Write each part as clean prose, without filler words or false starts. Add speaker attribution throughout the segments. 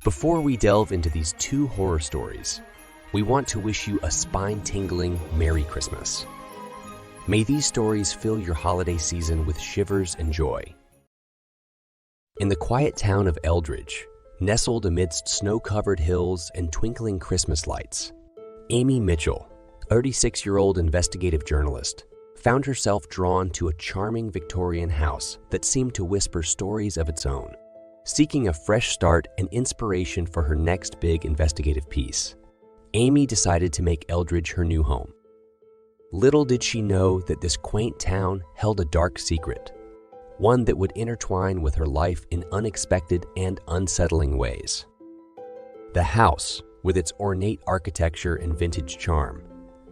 Speaker 1: Before we delve into these two horror stories, we want to wish you a spine-tingling Merry Christmas. May these stories fill your holiday season with shivers and joy. In the quiet town of Eldridge, nestled amidst snow-covered hills and twinkling Christmas lights, Amy Mitchell, a 36-year-old investigative journalist, found herself drawn to a charming Victorian house that seemed to whisper stories of its own. Seeking a fresh start and inspiration for her next big investigative piece, Amy decided to make Eldridge her new home. Little did she know that this quaint town held a dark secret, one that would intertwine with her life in unexpected and unsettling ways. The house, with its ornate architecture and vintage charm,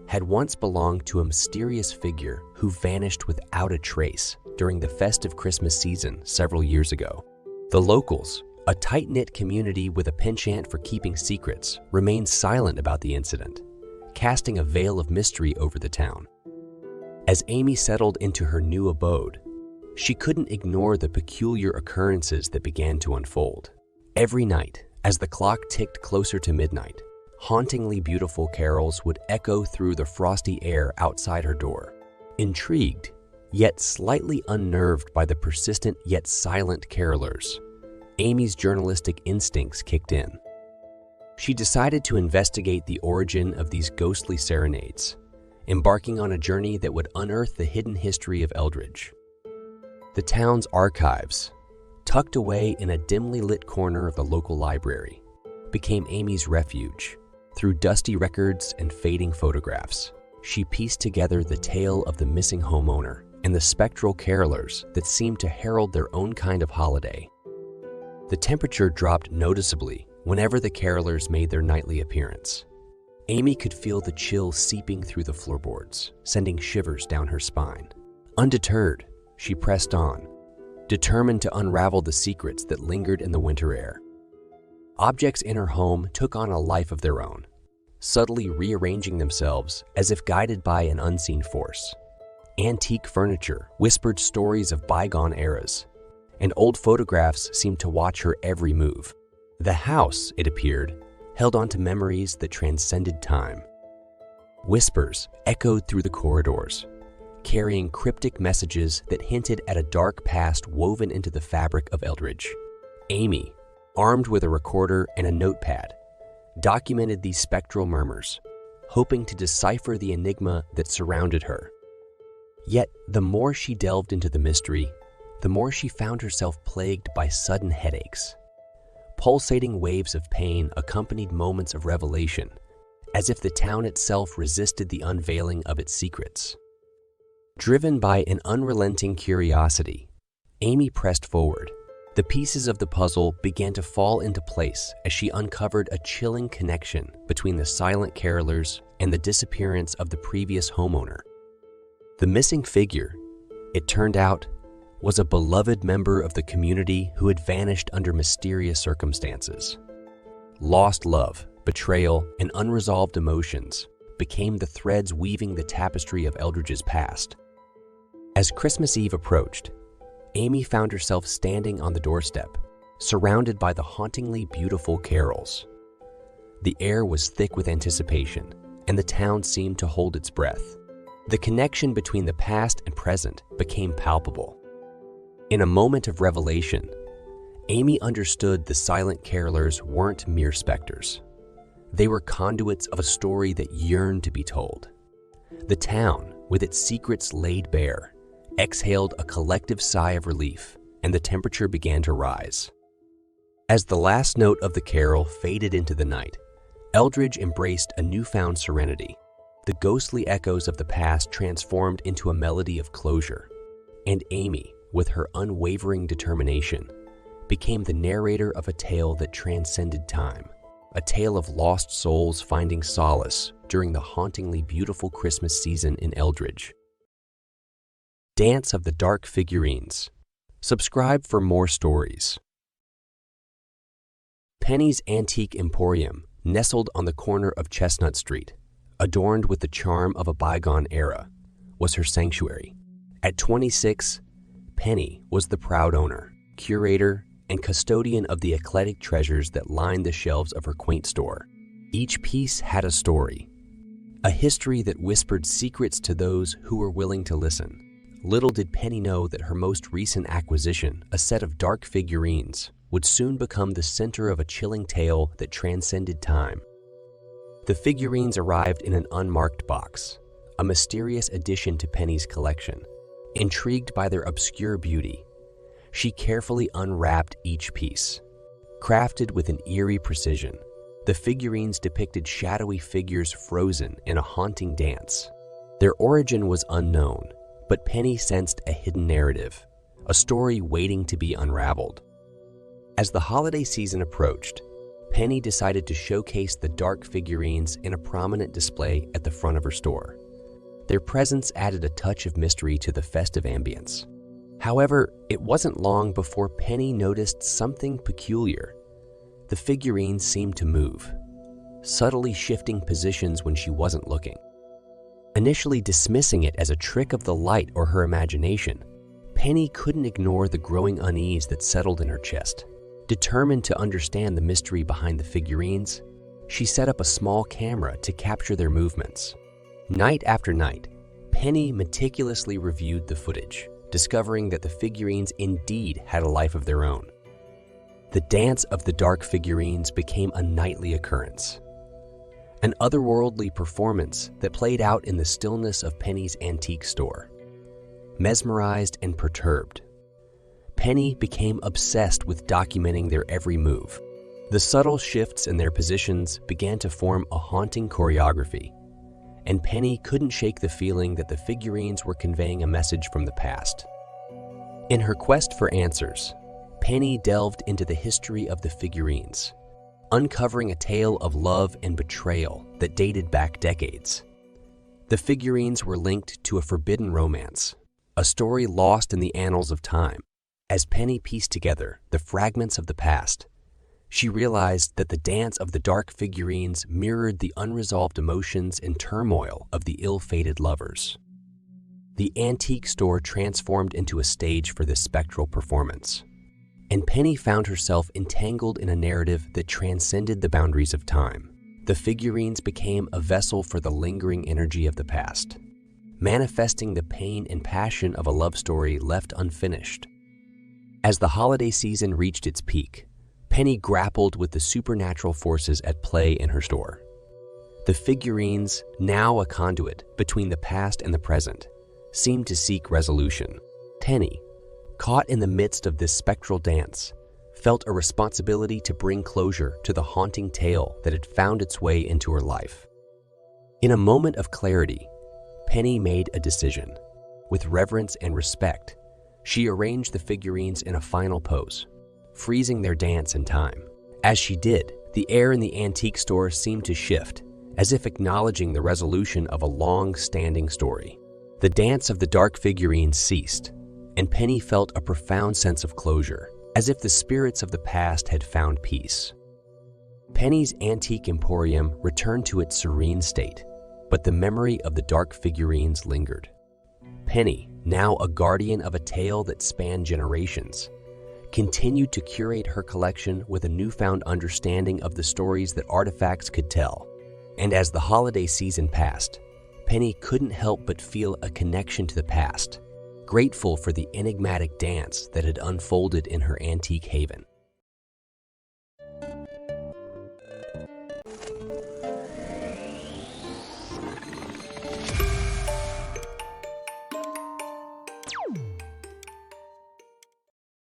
Speaker 1: had once belonged to a mysterious figure who vanished without a trace during the festive Christmas season several years ago. The locals, a tight-knit community with a penchant for keeping secrets, remained silent about the incident, casting a veil of mystery over the town. As Amy settled into her new abode, she couldn't ignore the peculiar occurrences that began to unfold. Every night, as the clock ticked closer to midnight, hauntingly beautiful carols would echo through the frosty air outside her door. Intrigued, yet slightly unnerved by the persistent yet silent carolers, Amy's journalistic instincts kicked in. She decided to investigate the origin of these ghostly serenades, embarking on a journey that would unearth the hidden history of Eldridge. The town's archives, tucked away in a dimly lit corner of the local library, became Amy's refuge. Through dusty records and fading photographs, she pieced together the tale of the missing homeowner and the spectral carolers that seemed to herald their own kind of holiday. The temperature dropped noticeably whenever the carolers made their nightly appearance. Amy could feel the chill seeping through the floorboards, sending shivers down her spine. Undeterred, she pressed on, determined to unravel the secrets that lingered in the winter air. Objects in her home took on a life of their own, subtly rearranging themselves as if guided by an unseen force. Antique furniture whispered stories of bygone eras, and old photographs seemed to watch her every move. The house, it appeared, held on to memories that transcended time. Whispers echoed through the corridors, carrying cryptic messages that hinted at a dark past woven into the fabric of Eldridge. Amy, armed with a recorder and a notepad, documented these spectral murmurs, hoping to decipher the enigma that surrounded her. Yet, the more she delved into the mystery, the more she found herself plagued by sudden headaches. Pulsating waves of pain accompanied moments of revelation, as if the town itself resisted the unveiling of its secrets. Driven by an unrelenting curiosity, Amy pressed forward. The pieces of the puzzle began to fall into place as she uncovered a chilling connection between the silent carolers and the disappearance of the previous homeowner. The missing figure, it turned out, was a beloved member of the community who had vanished under mysterious circumstances. Lost love, betrayal, and unresolved emotions became the threads weaving the tapestry of Eldridge's past. As Christmas Eve approached, Amy found herself standing on the doorstep, surrounded by the hauntingly beautiful carols. The air was thick with anticipation, and the town seemed to hold its breath. The connection between the past and present became palpable. In a moment of revelation, Amy understood the silent carolers weren't mere specters. They were conduits of a story that yearned to be told. The town, with its secrets laid bare, exhaled a collective sigh of relief, and the temperature began to rise. As the last note of the carol faded into the night, Eldridge embraced a newfound serenity. The ghostly echoes of the past transformed into a melody of closure, and Amy, with her unwavering determination, became the narrator of a tale that transcended time, a tale of lost souls finding solace during the hauntingly beautiful Christmas season in Eldridge. Dance of the Dark Figurines. Subscribe for more stories. Penny's Antique Emporium, nestled on the corner of Chestnut Street, adorned with the charm of a bygone era, was her sanctuary. At 26, Penny was the proud owner, curator, and custodian of the eclectic treasures that lined the shelves of her quaint store. Each piece had a story, a history that whispered secrets to those who were willing to listen. Little did Penny know that her most recent acquisition, a set of dark figurines, would soon become the center of a chilling tale that transcended time. The figurines arrived in an unmarked box, a mysterious addition to Penny's collection. Intrigued by their obscure beauty, she carefully unwrapped each piece. Crafted with an eerie precision, the figurines depicted shadowy figures frozen in a haunting dance. Their origin was unknown, but Penny sensed a hidden narrative, a story waiting to be unraveled. As the holiday season approached, Penny decided to showcase the dark figurines in a prominent display at the front of her store. Their presence added a touch of mystery to the festive ambience. However, it wasn't long before Penny noticed something peculiar. The figurines seemed to move, subtly shifting positions when she wasn't looking. Initially dismissing it as a trick of the light or her imagination, Penny couldn't ignore the growing unease that settled in her chest. Determined to understand the mystery behind the figurines, she set up a small camera to capture their movements. Night after night, Penny meticulously reviewed the footage, discovering that the figurines indeed had a life of their own. The dance of the dark figurines became a nightly occurrence, an otherworldly performance that played out in the stillness of Penny's antique store. Mesmerized and perturbed, Penny became obsessed with documenting their every move. The subtle shifts in their positions began to form a haunting choreography, and Penny couldn't shake the feeling that the figurines were conveying a message from the past. In her quest for answers, Penny delved into the history of the figurines, uncovering a tale of love and betrayal that dated back decades. The figurines were linked to a forbidden romance, a story lost in the annals of time. As Penny pieced together the fragments of the past, she realized that the dance of the dark figurines mirrored the unresolved emotions and turmoil of the ill-fated lovers. The antique store transformed into a stage for this spectral performance, and Penny found herself entangled in a narrative that transcended the boundaries of time. The figurines became a vessel for the lingering energy of the past, manifesting the pain and passion of a love story left unfinished. As the holiday season reached its peak, Penny grappled with the supernatural forces at play in her store. The figurines, now a conduit between the past and the present, seemed to seek resolution. Penny, caught in the midst of this spectral dance, felt a responsibility to bring closure to the haunting tale that had found its way into her life. In a moment of clarity, Penny made a decision. With reverence and respect, she arranged the figurines in a final pose, freezing their dance in time. As she did, the air in the antique store seemed to shift, as if acknowledging the resolution of a long-standing story. The dance of the dark figurines ceased, and Penny felt a profound sense of closure, as if the spirits of the past had found peace. Penny's antique emporium returned to its serene state, but the memory of the dark figurines lingered. Penny, now a guardian of a tale that spanned generations, continued to curate her collection with a newfound understanding of the stories that artifacts could tell. And as the holiday season passed, Penny couldn't help but feel a connection to the past, grateful for the enigmatic dance that had unfolded in her antique haven.